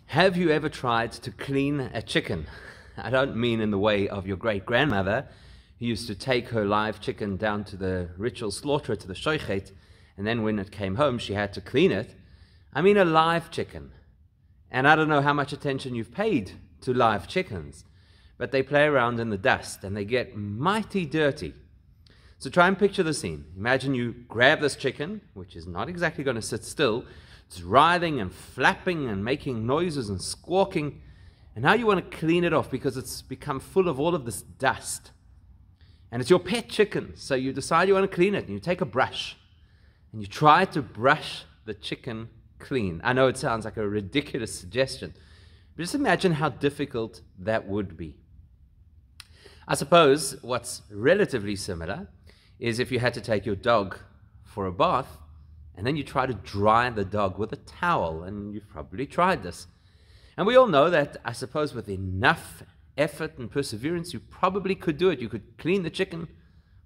Have you ever tried to clean a chicken? I don't mean in the way of your great-grandmother who used to take her live chicken down to the ritual slaughterer, to the shoichet, and then when it came home she had to clean it. I mean a live chicken. And I don't know how much attention you've paid to live chickens, but they play around in the dust and they get mighty dirty. So try and picture the scene. Imagine you grab this chicken, which is not exactly going to sit still. It's writhing and flapping and making noises and squawking. And now you want to clean it off because it's become full of all of this dust. And it's your pet chicken, so you decide you want to clean it. And you take a brush and you try to brush the chicken clean. I know it sounds like a ridiculous suggestion, but just imagine how difficult that would be. I suppose what's relatively similar is if you had to take your dog for a bath and then you try to dry the dog with a towel, and you've probably tried this. And we all know that, I suppose, with enough effort and perseverance, you probably could do it. You could clean the chicken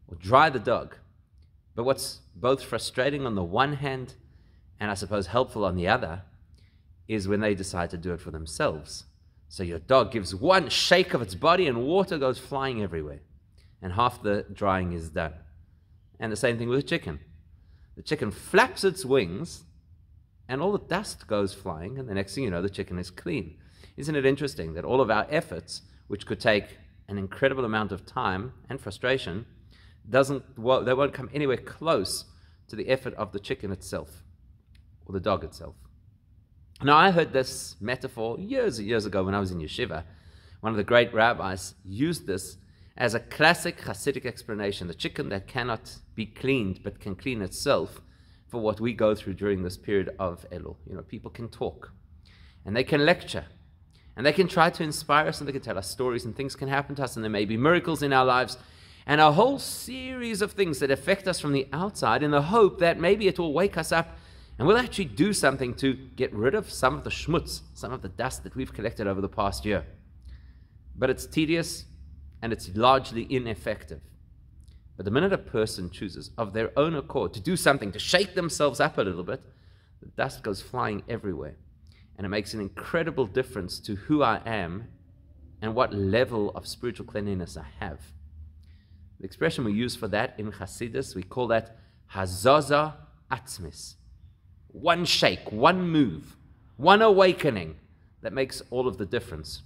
or dry the dog. But what's both frustrating on the one hand and I suppose helpful on the other is when they decide to do it for themselves. So your dog gives one shake of its body and water goes flying everywhere, and half the drying is done. And the same thing with the chicken. The chicken flaps its wings and all the dust goes flying, and the next thing you know, the chicken is clean. Isn't it interesting that all of our efforts, which could take an incredible amount of time and frustration, they won't come anywhere close to the effort of the chicken itself or the dog itself. Now, I heard this metaphor years and years ago when I was in yeshiva. One of the great rabbis used this as a classic Hasidic explanation, the chicken that cannot be cleaned but can clean itself, for what we go through during this period of Elul. You know, people can talk, and they can lecture, and they can try to inspire us, and they can tell us stories, and things can happen to us, and there may be miracles in our lives, and a whole series of things that affect us from the outside in the hope that maybe it will wake us up, and we'll actually do something to get rid of some of the schmutz, some of the dust that we've collected over the past year. But it's tedious, and it's largely ineffective. But the minute a person chooses of their own accord to do something, to shake themselves up a little bit, the dust goes flying everywhere. And it makes an incredible difference to who I am and what level of spiritual cleanliness I have. The expression we use for that in Hasidus, we call that hazaza atzmis. One shake, one move, one awakening that makes all of the difference.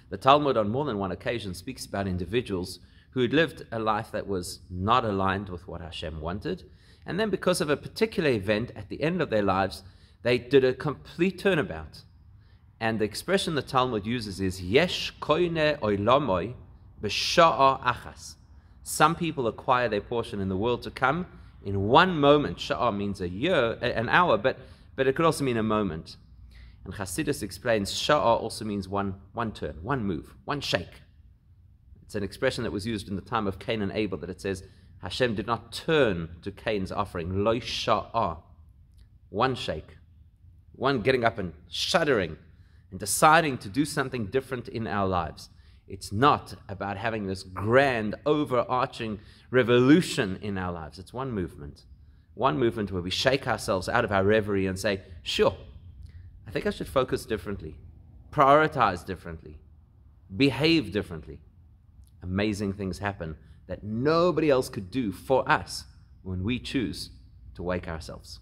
The Talmud on more than one occasion speaks about individuals who had lived a life that was not aligned with what Hashem wanted, and then because of a particular event at the end of their lives, they did a complete turnabout. And the expression the Talmud uses is Yesh koine oilamoi b'sha'a achas. Some people acquire their portion in the world to come in one moment. Sha'a means a year, an hour, but it could also mean a moment. And Hasidus explains Sha'a also means one turn, one move, one shake. It's an expression that was used in the time of Cain and Abel, that it says Hashem did not turn to Cain's offering, Lo Sha'a. One shake, one getting up and shuddering and deciding to do something different in our lives. It's not about having this grand, overarching revolution in our lives. It's one movement where we shake ourselves out of our reverie and say, sure, I think I should focus differently, prioritize differently, behave differently. Amazing things happen that nobody else could do for us when we choose to wake ourselves.